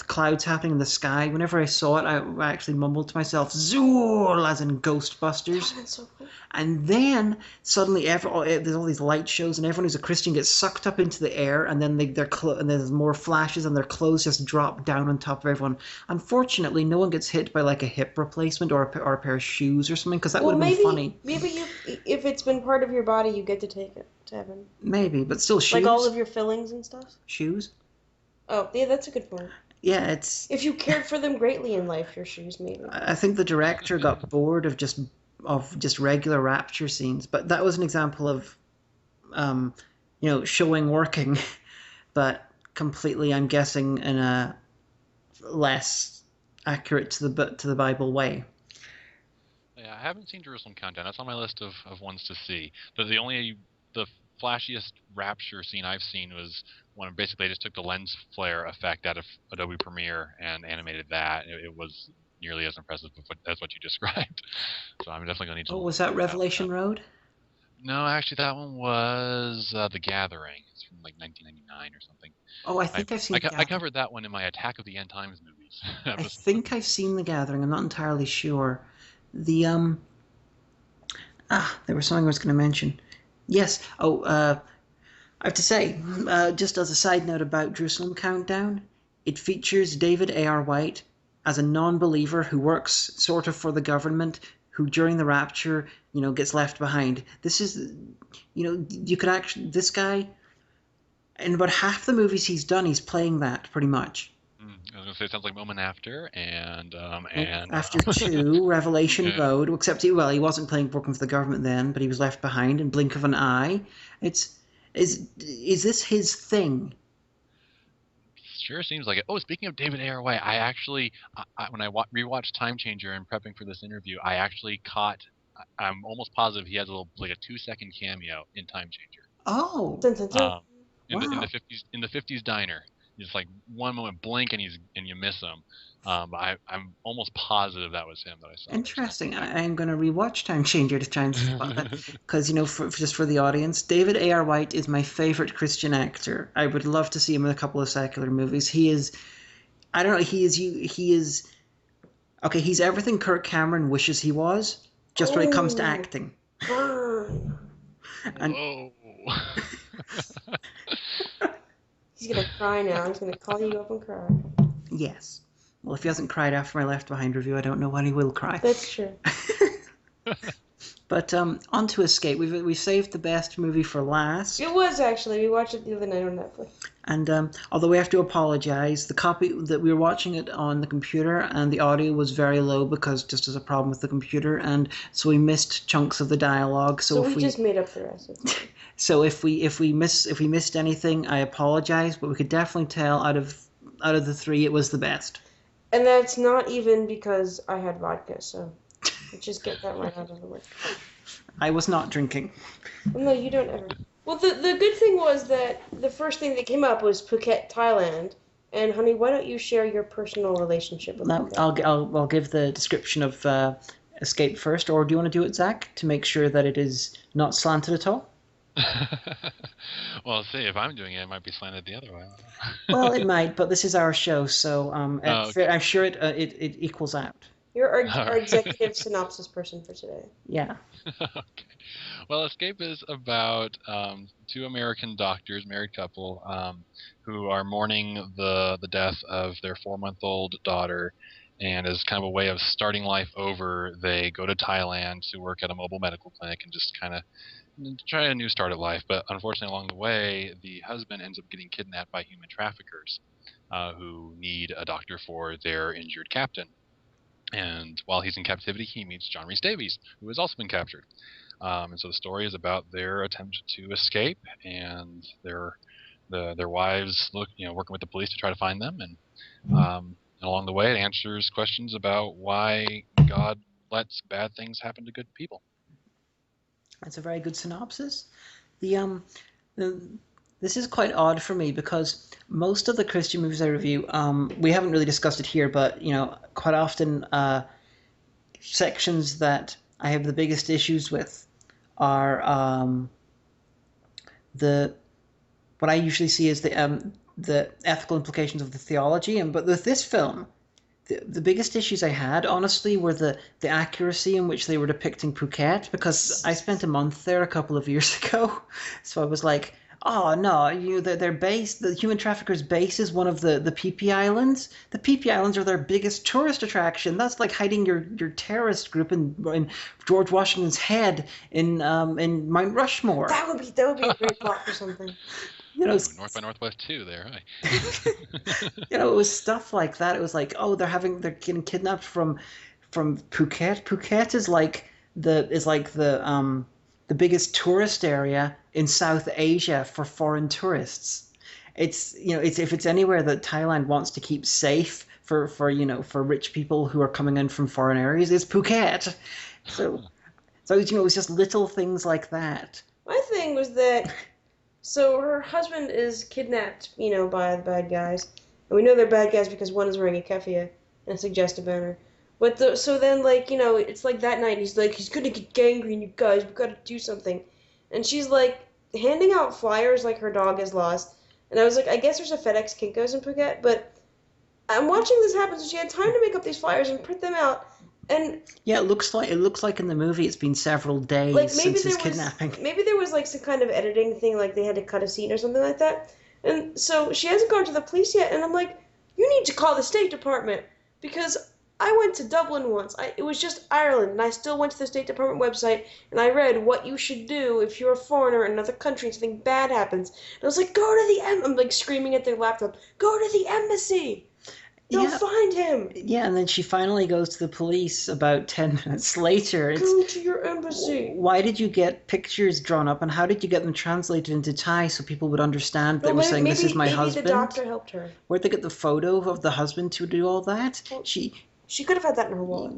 clouds happening in the sky. Whenever I saw it, I actually mumbled to myself, Zool, as in Ghostbusters. Oh, that's so cool. And then suddenly there's all these light shows, and everyone who's a Christian gets sucked up into the air, and then and there's more flashes, and their clothes just drop down on top of everyone. Unfortunately, no one gets hit by like a hip replacement or a pair of shoes or something, because that would have been funny. Maybe if it's been part of your body, you get to take it to heaven. Maybe, but still, shoes. Like all of your fillings and stuff. Shoes. Oh, yeah, that's a good point. Yeah, it's... If you cared for them greatly in life, your shoes, maybe. I think the director got bored of just regular rapture scenes, but that was an example of, showing working, but completely, I'm guessing, in a less accurate to the Bible way. Yeah, I haven't seen Jerusalem Countdown. That's on my list of ones to see. The flashiest rapture scene I've seen was when basically they just took the lens flare effect out of Adobe Premiere and animated that. It was nearly as impressive as what you described. So I'm definitely going to need to... Oh, was that Revelation Road? No, actually that one was The Gathering. It's from like 1999 or something. Oh, I think I've seen The Gathering. I covered that one in my Attack of the End Times movies. I think I've seen The Gathering. I'm not entirely sure. There was something I was going to mention. Yes. I have to say, just as a side note about Jerusalem Countdown, it features David A.R. White as a non-believer who works sort of for the government, who during the rapture, gets left behind. This is, you could actually, this guy, in about half the movies he's done, he's playing that pretty much. I was going to say, it sounds like Moment After, and After 2, Revelation Road, except he wasn't working for the government then, but he was left behind in blink of an eye. Is this his thing? Sure seems like it. Oh, speaking of David A.R. White, I actually, when I rewatched Time Changer and prepping for this interview, I actually caught, I'm almost positive he has a 2-second cameo in Time Changer. Oh. In the 50s diner. Just like one moment blink and you miss him. But I'm almost positive that was him that I saw. Interesting. I'm going to rewatch Time Changer to try and spot that, because just for the audience, David A.R. White is my favorite Christian actor. I would love to see him in a couple of secular movies. He is, I don't know. He is okay. He's everything Kirk Cameron wishes he was, just when it comes to Oh. acting. Burn. And Whoa. He's gonna cry now. He's gonna call you up and cry. yes. Well, if he hasn't cried after my Left Behind review, I don't know when he will cry. That's true. But on to Escape. We've saved the best movie for last. It was actually. We watched it the other night on Netflix. And although we have to apologize, the copy that we were watching it on the computer, and the audio was very low because just as a problem with the computer, and so we missed chunks of the dialogue. So we just made up the rest of it. So if we missed anything, I apologize. But we could definitely tell out of the three, it was the best. And that's not even because I had vodka. So let's just get that right out of the way. I was not drinking. Well, no, you don't ever. Well, the good thing was that the first thing that came up was Phuket, Thailand. And honey, why don't you share your personal relationship with Phuket? I'll give the description of Escape first, or do you want to do it, Zach, to make sure that it is not slanted at all? Well, see, if I'm doing it, it might be slanted the other way. Well, it might, but this is our show, so okay. I'm sure it equals out. You're our executive synopsis person for today. Yeah. Okay. Well, Escape is about two American doctors, married couple, who are mourning the death of their 4-month-old daughter, and as kind of a way of starting life over, they go to Thailand to work at a mobile medical clinic and just kind of try a new start at life. But unfortunately, along the way, the husband ends up getting kidnapped by human traffickers who need a doctor for their injured captain. And while he's in captivity, he meets John Rhys Davies, who has also been captured. And so the story is about their attempt to escape and their wives working with the police to try to find them. And along the way, it answers questions about why God lets bad things happen to good people. That's a very good synopsis. This is quite odd for me because most of the Christian movies I review, we haven't really discussed it here, but quite often sections that I have the biggest issues with are what I usually see as the ethical implications of the theology, but with this film, the biggest issues I had, honestly, were the accuracy in which they were depicting Phuket, because I spent a month there a couple of years ago, so I was like, oh no, their base, the human traffickers' base is one of the Phi Islands. The Phi Islands are their biggest tourist attraction. That's like hiding your terrorist group in George Washington's head in Mount Rushmore. That would be a great plot for something. North by Northwest 2 there, right? It was stuff like that. It was like, oh, they're getting kidnapped from Phuket. Phuket is like the biggest tourist area in South Asia for foreign tourists. It's if it's anywhere that Thailand wants to keep safe for rich people who are coming in from foreign areas, it's Phuket. So it was just little things like that. My thing was that. So her husband is kidnapped, by the bad guys. And we know they're bad guys because one is wearing a keffiyeh and a suggestive banner. But so then, it's like that night, he's like, he's gonna get gangrene, you guys, we've got to do something. And she's like, handing out flyers like her dog is lost. And I was like, I guess there's a FedEx Kinko's in Phuket, but I'm watching this happen, so she had time to make up these flyers and print them out. And yeah, it looks like in the movie it's been several days since his kidnapping. Maybe there was some kind of editing thing, like they had to cut a scene or something like that. And so she hasn't gone to the police yet, and I'm like, you need to call the State Department, because I went to Dublin once. It was just Ireland, and I still went to the State Department website, and I read what you should do if you're a foreigner in another country and something bad happens. And I was like, go to the I'm screaming at the laptop, go to the embassy. They'll find him. Yeah, and then she finally goes to the police about 10 minutes later. Go to your embassy. Why did you get pictures drawn up, and how did you get them translated into Thai so people would understand they were saying, this is my husband? Maybe the doctor helped her. Where'd they get the photo of the husband to do all that? Well, she could have had that in her wallet.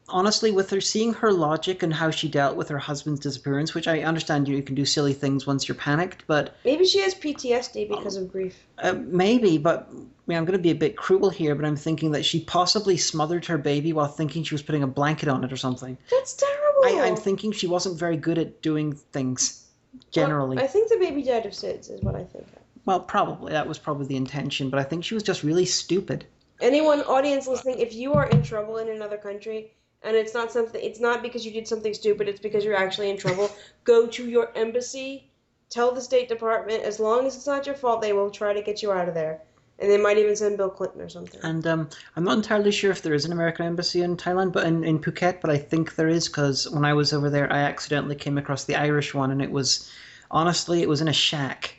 Honestly, with her seeing her logic and how she dealt with her husband's disappearance, which I understand you can do silly things once you're panicked, but... Maybe she has PTSD because of grief. Maybe, but I'm going to be a bit cruel here, but I'm thinking that she possibly smothered her baby while thinking she was putting a blanket on it or something. That's terrible! I'm thinking she wasn't very good at doing things, generally. Well, I think the baby died of SIDS, is what I think. Well, probably. That was probably the intention, but I think she was just really stupid. Anyone, audience listening, if you are in trouble in another country, and it's not something. It's not because you did something stupid. It's because you're actually in trouble. Go to your embassy. Tell the State Department. As long as it's not your fault, they will try to get you out of there. And they might even send Bill Clinton or something. And I'm not entirely sure if there is an American embassy in Thailand, but in Phuket, but I think there is, because when I was over there, I accidentally came across the Irish one, and it was, honestly, it was in a shack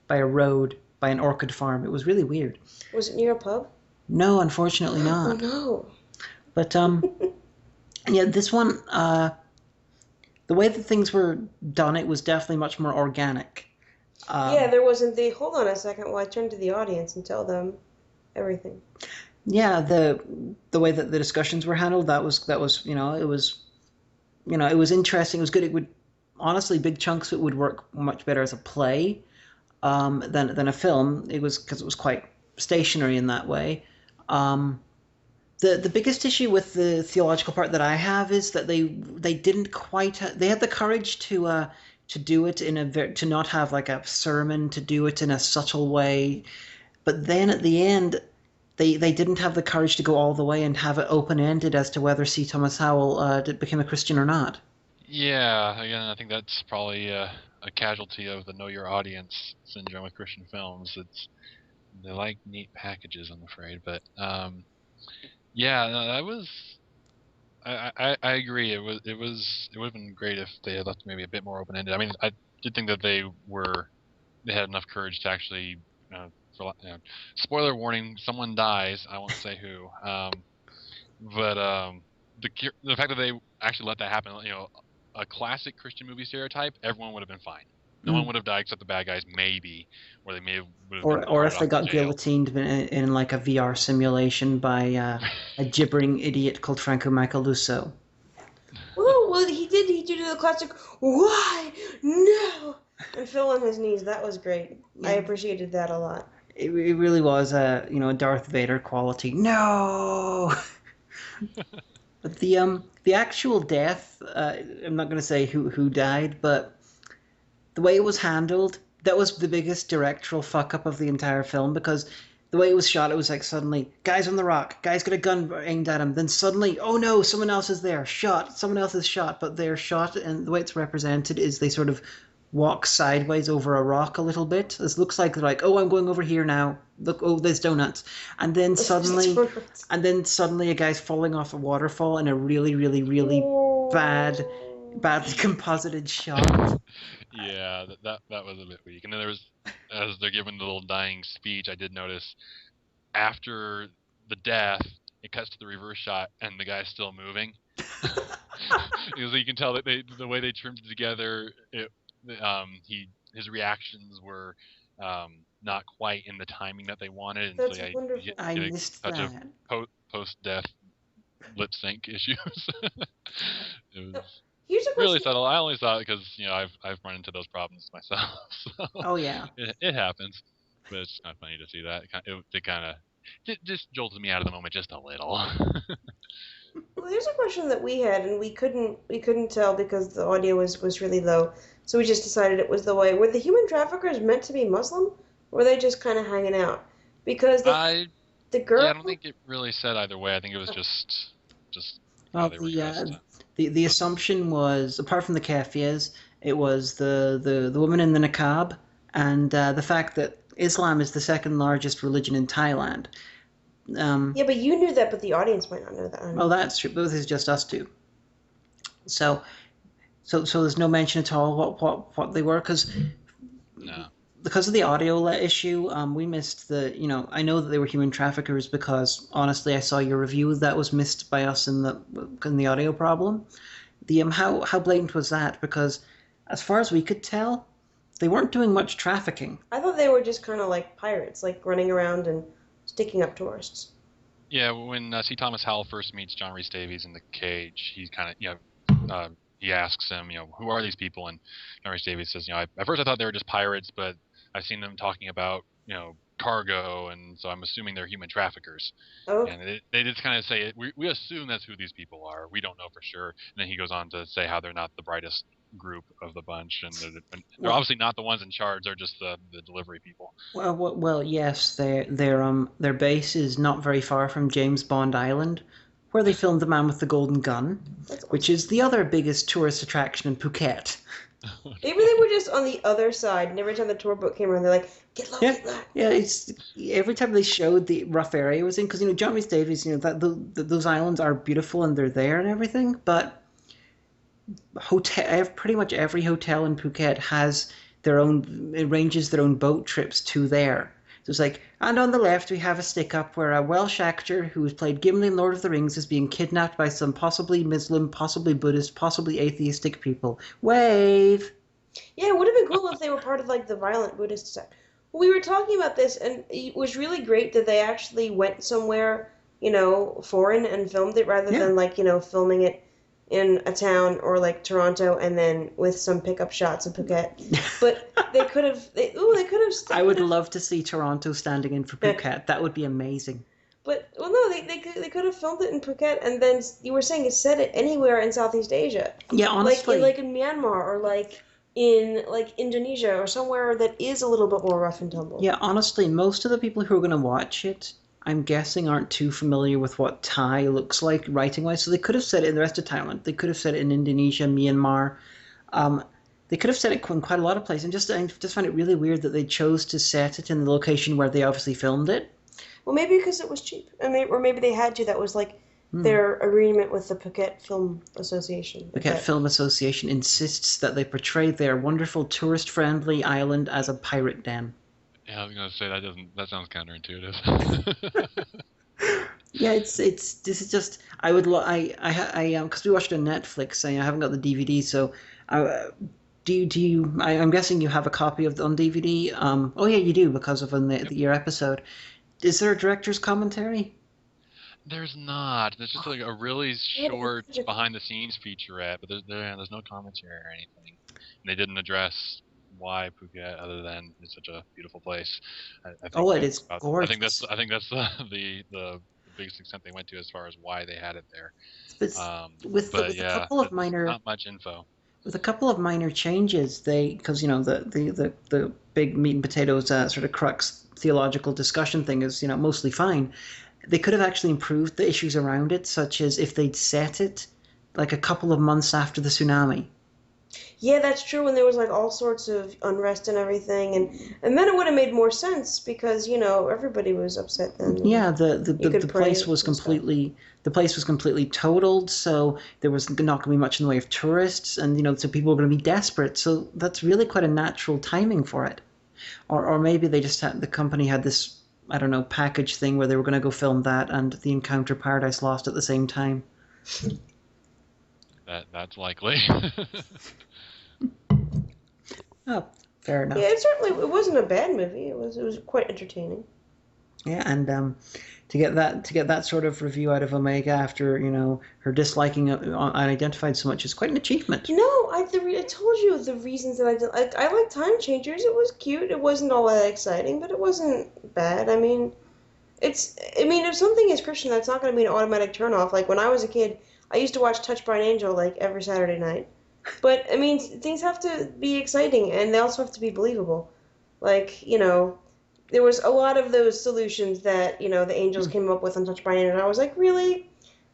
by a road, by an orchid farm. It was really weird. Was it near a pub? No, unfortunately Oh not. no. But yeah, this one, the way that things were done, it was definitely much more organic. Yeah, there wasn't the. Hold on a second while I turn to the audience and tell them everything. Yeah, the way that the discussions were handled, that was it was it was interesting. It was good. It would, honestly, big chunks of it would work much better as a play than a film. It was, because it was quite stationary in that way. The biggest issue with the theological part that I have is that they didn't quite they had the courage to do it to not have like a sermon, to do it in a subtle way, but then at the end they didn't have the courage to go all the way and have it open-ended as to whether C. Thomas Howell became a Christian or not. Yeah, again, I think that's probably a casualty of the know your audience syndrome with Christian films. They like neat packages, I'm afraid, but yeah, no, that was. I agree. It would have been great if they had left maybe a bit more open ended. I mean, I did think that they had enough courage to actually, spoiler warning, someone dies. I won't say who. But the fact that they actually let that happen, a classic Christian movie stereotype, everyone would have been fine. No one would have died except the bad guys, maybe, or they would have been or if they got jail. guillotined in like a VR simulation by a gibbering idiot called Franco Macaluso. Well, he did the classic, why? No! And fell on his knees. That was great. Yeah. I appreciated that a lot. It really was a Darth Vader quality. No! But the actual death, I'm not going to say who died, but the way it was handled, that was the biggest directorial fuck up of the entire film, because the way it was shot, it was like suddenly, guy's on the rock, guy's got a gun aimed at him, then suddenly, oh no, someone else is there, shot, someone else is shot, but they're shot, and the way it's represented is they sort of walk sideways over a rock a little bit. This looks like they're like, oh, I'm going over here now. Look, oh, there's donuts. And then suddenly a guy's falling off a waterfall in a really, really, really badly composited shot. Yeah, that was a bit weak. And then there was, as they're giving the little dying speech, I did notice after the death, it cuts to the reverse shot, and the guy's still moving. Because you can tell that the way they trimmed it together, his reactions were not quite in the timing that they wanted, and that's so wonderful. I missed touch that. of post-death lip sync issues. It was really subtle. I only saw it because I've run into those problems myself. So oh yeah, it happens, but it's kind of funny to see that. It just jolted me out of the moment just a little. Well, there's a question that we had, and we couldn't tell because the audio was really low. So we just decided it was the way. Were the human traffickers meant to be Muslim, or were they just kind of hanging out? Because the girl. Yeah, I don't think it really said either way. I think it was just. Well, the assumption was, apart from the kafirs, it was the woman in the niqab, and the fact that Islam is the second largest religion in Thailand. Yeah, but you knew that, but the audience might not know that. Oh, that's true. But this is just us two. So there's no mention at all what they were, because of the audio issue, we missed the. I know that they were human traffickers because honestly, I saw your review that was missed by us in the audio problem. The how blatant was that? Because as far as we could tell, they weren't doing much trafficking. I thought they were just kind of like pirates, like running around and sticking up tourists. Yeah, when C. Thomas Howell first meets John Rhys Davies in the cage, he's kind of, he asks him, who are these people? And John Rhys Davies says, at first I thought they were just pirates, but I've seen them talking about, cargo, and so I'm assuming they're human traffickers. Oh. And they just kind of say, we assume that's who these people are. We don't know for sure. And then he goes on to say how they're not the brightest group of the bunch, and they're obviously not the ones in charge. They're just the delivery people. Well, yes, their base is not very far from James Bond Island, where they filmed The Man with the Golden Gun, That's which awesome. is the other biggest tourist attraction in Phuket. Maybe they were just on the other side, and every time the tour boat came around, they're like, "Get low, Yeah, get low." yeah. It's every time they showed the rough area it was in, because John Rhys Davies, those islands are beautiful and they're there and everything, but pretty much every hotel in Phuket has their own arranges their own boat trips to there. So it's like, and on the left we have a stick up where a Welsh actor who has played Gimli in Lord of the Rings is being kidnapped by some possibly Muslim, possibly Buddhist, possibly atheistic people. Wave. Yeah, it would have been cool if they were part of like the violent Buddhist sect. We were talking about this, and it was really great that they actually went somewhere, foreign and filmed it rather Yeah. than like, filming it in a town or like Toronto and then with some pickup shots of Phuket. But they could have, they could have. I would love to see Toronto standing in for Phuket. That would be amazing. But well, no, they could have filmed it in Phuket, and then you were saying set it anywhere in Southeast Asia, Yeah, honestly. like in Myanmar or like in like Indonesia or somewhere that is a little bit more rough and tumble. Yeah, honestly, most of the people who are going to watch it, I'm guessing, aren't too familiar with what Thai looks like writing-wise. So they could have said it in the rest of Thailand. They could have said it in Indonesia, Myanmar. Um, they could have said it in quite a lot of places. And I just find it really weird that they chose to set it in the location where they obviously filmed it. Well, maybe because it was cheap, or maybe they had to. That was like their agreement with the Phuket Film Association. Phuket Film Association insists that they portray their wonderful tourist-friendly island as a pirate den. Yeah, I was gonna say that sounds counterintuitive. Yeah, this is just I would because we watched it on Netflix. I haven't got the DVD, so I'm guessing you have a copy of on DVD. Oh yeah, you do because of your episode. Is there a director's commentary? There's not. There's just like a really short behind-the-scenes featurette, but there's no commentary or anything. And they didn't address why Phuket, other than it's such a beautiful place. I think it is gorgeous. I think that's the biggest extent they went to as far as why they had it there. With a couple of minor, not much info. With a couple of minor changes, because the big meat and potatoes sort of crux theological discussion thing is mostly fine. They could have actually improved the issues around it, such as if they'd set it like a couple of months after the tsunami. Yeah, that's true. And there was like all sorts of unrest and everything, and then it would have made more sense because everybody was upset then. Yeah, the place was completely totaled, so there was not going to be much in the way of tourists, and so people were going to be desperate. So that's really quite a natural timing for it, or maybe they just the company had this, I don't know, package thing where they were going to go film that and The Encounter Paradise Lost at the same time. That's likely. Oh, fair enough. Yeah, it wasn't a bad movie. It was quite entertaining. Yeah, and to get that sort of review out of Omega after her disliking Unidentified so much is quite an achievement. I told you the reasons that I did. I like Time Changers. It was cute. It wasn't all that exciting, but it wasn't bad. I mean, if something is Christian, that's not going to be an automatic turnoff. Like when I was a kid, I used to watch Touched by an Angel like every Saturday night. But I mean, things have to be exciting, and they also have to be believable. Like there was a lot of those solutions that the angels came up with on Touched by an Angel, and I was like, really?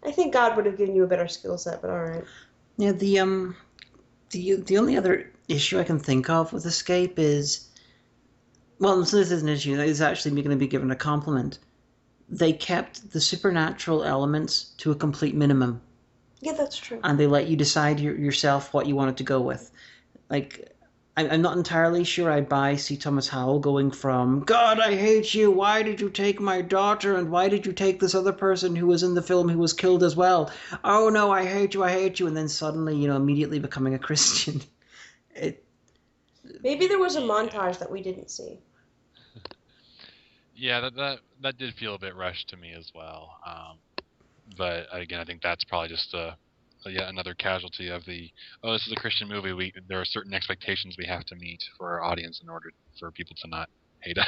I think God would have given you a better skill set, but all right. Yeah, the only other issue I can think of with Escape is, well, so this is an issue that is actually going to be given a compliment. They kept the supernatural elements to a complete minimum. Yeah, that's true. And they let you decide yourself what you wanted to go with. Like, I'm not entirely sure I buy C. Thomas Howell going from, God, I hate you, why did you take my daughter, and why did you take this other person who was in the film who was killed as well? Oh no, I hate you, and then suddenly, immediately becoming a Christian. Maybe there was a montage that we didn't see. Yeah, that did feel a bit rushed to me as well. But again, I think that's probably just yet another casualty of this is a Christian movie. There are certain expectations we have to meet for our audience in order for people to not hate us.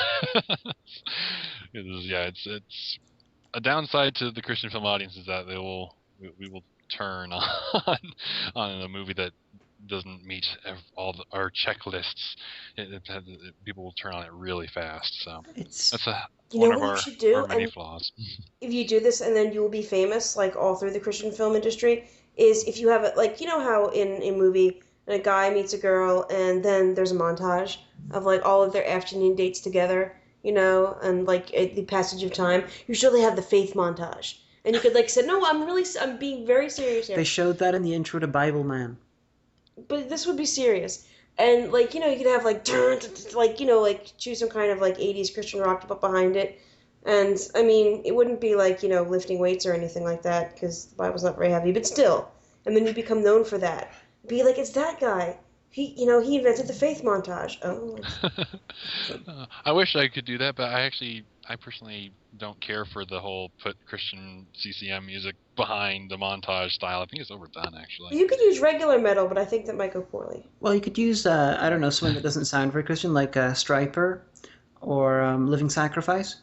It's a downside to the Christian film audience is that we will turn on a movie that doesn't meet our checklists, people will turn on it really fast. So It's that's You one know of what you our should do, many and flaws. if you do this, and then you will be famous, like all through the Christian film industry, is if you have it, like, you know how in a movie a guy meets a girl, and then there's a montage of like all of their afternoon dates together, you know, and like at the passage of time. You should really have the faith montage, and you could like say, no, I'm being very serious here. They showed that in the intro to Bible Man. But this would be serious. And like, you know, you could have like like, you know, like choose some kind of like 80s Christian rock to put behind it. And I mean, it wouldn't be like, you know, lifting weights or anything like that because the Bible's not very heavy, but still. And then you become known for that. Be like, it's that guy. He, you know, he invented the faith montage. Oh. I wish I could do that, but I personally don't care for the whole put Christian CCM music behind the montage style. I think it's overdone, actually. You could use regular metal, but I think that might go poorly. Well, you could use, I don't know, something that doesn't sound very Christian, like Striper or Living Sacrifice.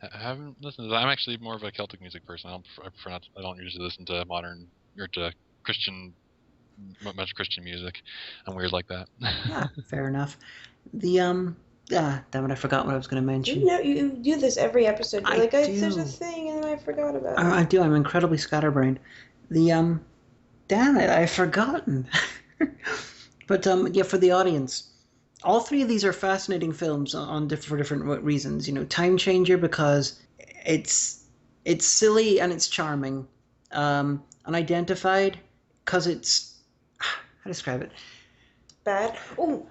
I haven't listened to that. I'm actually more of a Celtic music person. I don't usually listen to modern or to much Christian music. I'm weird like that. Yeah, fair enough. The damn it, I forgot what I was going to mention. You know, you do this every episode. You're like, do. there's a thing, and then I forgot about it. I do. I'm incredibly scatterbrained. The damn it, I've forgotten. But yeah, for the audience, all three of these are fascinating films for different reasons. You know, Time Changer because it's silly and it's charming. Unidentified because it's how to describe it. Bad. Oh.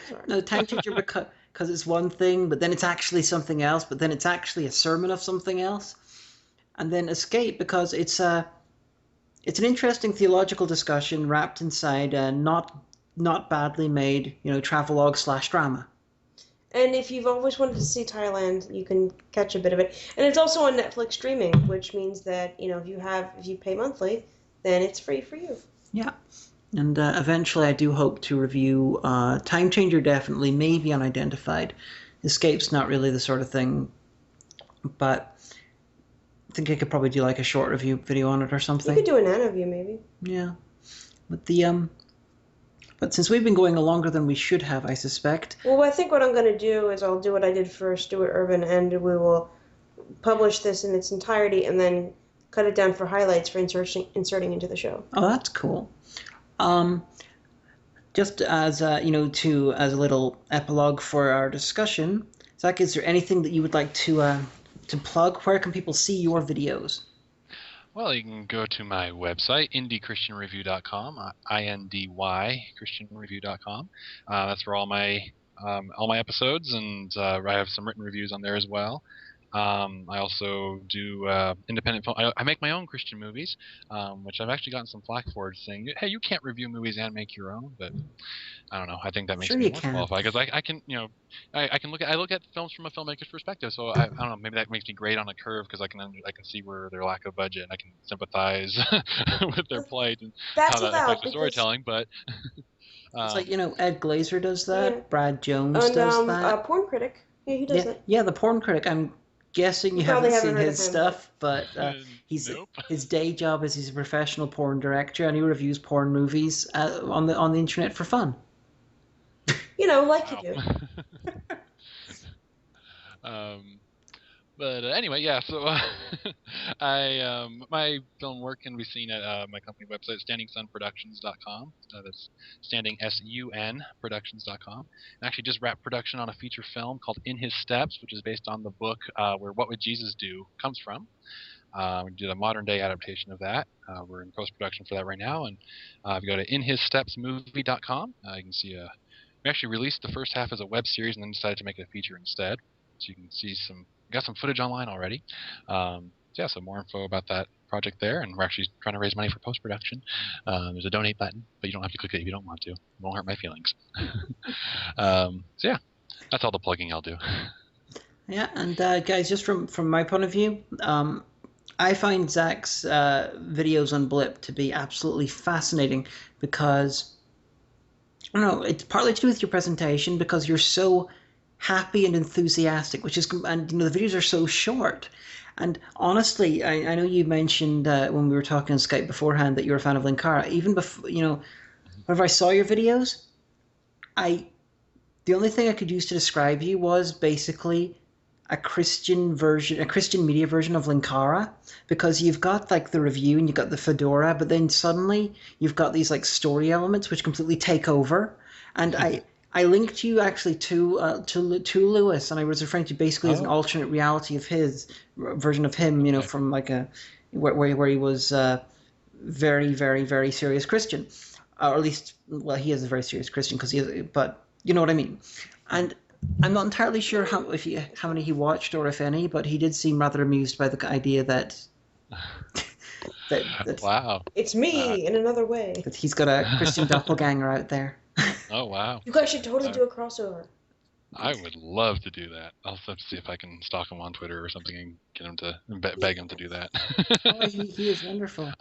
Sorry. No, Time Changer because it's one thing, but then it's actually something else, but then it's actually a sermon of something else. And then Escape because it's an interesting theological discussion wrapped inside a not badly made, you know, travelogue / drama. And if you've always wanted to see Thailand, you can catch a bit of it. And it's also on Netflix streaming, which means that, you know, if you pay monthly, then it's free for you. Yeah. And eventually I do hope to review Time Changer, definitely, maybe Unidentified. Escape's not really the sort of thing, but I think I could probably do like a short review video on it or something. You could do a nano view, maybe. Yeah. But since we've been going longer than we should have, I suspect. Well, I think what I'm going to do is I'll do what I did for Stuart Urban, and we will publish this in its entirety and then cut it down for highlights for inserting into the show. Oh, that's cool. Just as as a little epilogue for our discussion, Zach, is there anything that you would like to plug? Where can people see your videos? Well, you can go to my website, indychristianreview.com, INDY christianreview.com. That's for all my episodes, and I have some written reviews on there as well. I also do independent film. I make my own Christian movies, which I've actually gotten some flack for, saying, "Hey, you can't review movies and make your own." But I don't know. I think that makes me more qualified because I can, you know, I can look at films from a filmmaker's perspective. So I don't know. Maybe that makes me great on a curve because I can see where their lack of budget and I can sympathize with their plight and how that affects the storytelling. But it's like, you know, Ed Glazer does that. Yeah. Brad Jones and, does that. Porn Critic. Yeah, he does that. Yeah, the Porn Critic. I'm guessing you haven't seen his stuff, but nope. His day job is he's a professional porn director and he reviews porn movies on the internet for fun. You know, like you do. But anyway, yeah. So my film work can be seen at my company website, standingsunproductions.com. That's standing SUN productions.com. And actually just wrapped production on a feature film called In His Steps, which is based on the book where What Would Jesus Do comes from. We did a modern day adaptation of that. We're in post production for that right now. And if you go to inhisstepsmovie.com, you can see we actually released the first half as a web series and then decided to make it a feature instead. So you can see got some footage online already. So more info about that project there, and we're actually trying to raise money for post-production. There's a donate button, but you don't have to click it if you don't want to. It won't hurt my feelings. That's all the plugging I'll do. Yeah, and guys, just from my point of view, I find Zach's videos on Blip to be absolutely fascinating because, I don't know, it's partly to do with your presentation because you're so happy and enthusiastic, which is, and the videos are so short. And honestly, I know you mentioned when we were talking on Skype beforehand that you're a fan of Linkara. Even before, whenever I saw your videos, I the only thing I could use to describe you was basically a Christian media version of Linkara, because you've got like the review and you've got the fedora, but then suddenly you've got these like story elements which completely take over. And I linked you actually to Lewis, and I was referring to basically as an alternate reality of his version of him, from like a where he was very, very, very serious Christian, or at least, well, he is a very serious Christian because he is, but you know what I mean. And I'm not entirely sure how many he watched or if any, but he did seem rather amused by the idea that Wow. It's me in another way. That he's got a Christian doppelganger out there. Oh, wow. You guys should totally do a crossover. I would love to do that. I'll have to see if I can stalk him on Twitter or something and get him to beg him to do that. Oh, he is wonderful.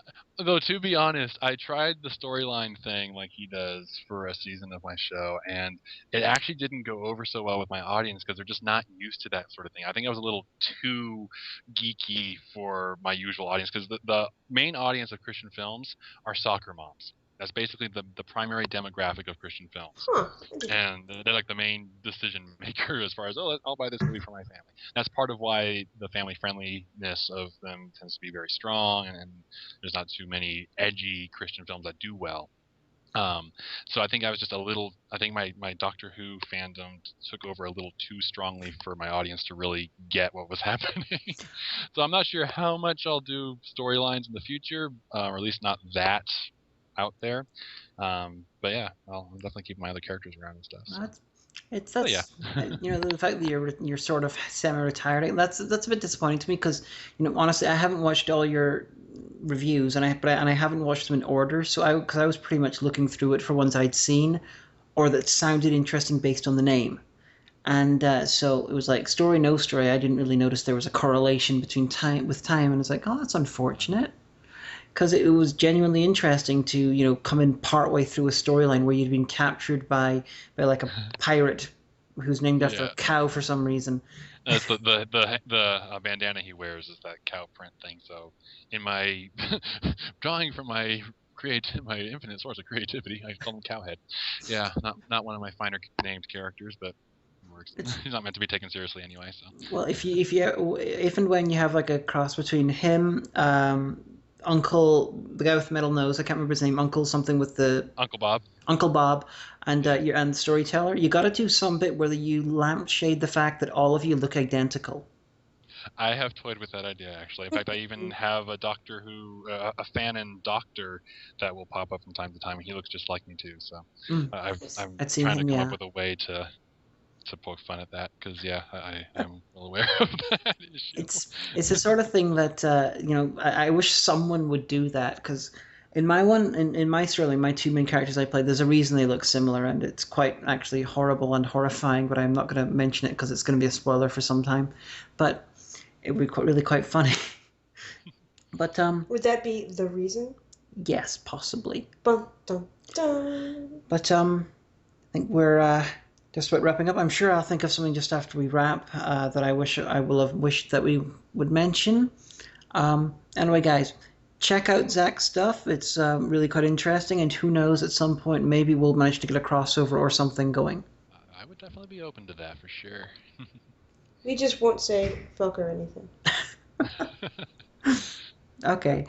Though, to be honest, I tried the storyline thing like he does for a season of my show, and it actually didn't go over so well with my audience because they're just not used to that sort of thing. I think I was a little too geeky for my usual audience, because the main audience of Christian films are soccer moms. That's basically the primary demographic of Christian films. Huh. And they're like the main decision maker as far as, I'll buy this movie for my family. That's part of why the family friendliness of them tends to be very strong, and there's not too many edgy Christian films that do well. So I think I was just I think my Doctor Who fandom took over a little too strongly for my audience to really get what was happening. So I'm not sure how much I'll do storylines in the future, or at least not that out there. But yeah, I'll definitely keep my other characters around and stuff. So. That's the fact that you're sort of semi-retired. That's a bit disappointing to me because honestly I haven't watched all your reviews and I haven't watched them in order. So because I was pretty much looking through it for ones I'd seen or that sounded interesting based on the name. And so it was like story, no story. I didn't really notice there was a correlation between time, and it's like, oh, that's unfortunate. Because it was genuinely interesting to come in partway through a storyline where you'd been captured by like a pirate who's named after a cow for some reason. That's the bandana he wears is that cow print thing. So in my drawing from my infinite source of creativity, I call him Cowhead. Yeah, not one of my finer named characters, but works. He's not meant to be taken seriously anyway. So well, if and when you have like a cross between him, Uncle, the guy with the metal nose, I can't remember his name, Uncle something with the... Uncle Bob, and the storyteller, you got to do some bit where you lampshade the fact that all of you look identical. I have toyed with that idea, actually. In fact, I even have a Doctor Who, a fan doctor that will pop up from time to time, and he looks just like me too. So I'm trying to come up with a way to poke fun at that, because I am well aware of that issue. It's the sort of thing that I wish someone would do that, because in my story, my two main characters I play, there's a reason they look similar, and it's quite actually horrible and horrifying, but I'm not going to mention it because it's going to be a spoiler for some time. But it would be really quite funny. But would that be the reason? Yes, possibly. Bum, dum, dum. But I think we're just about wrapping up. I'm sure I'll think of something just after we wrap that I will have wished that we would mention. Anyway, guys, check out Zack's stuff. It's really quite interesting, and who knows, at some point maybe we'll manage to get a crossover or something going. I would definitely be open to that for sure. We just won't say fuck or anything. Okay.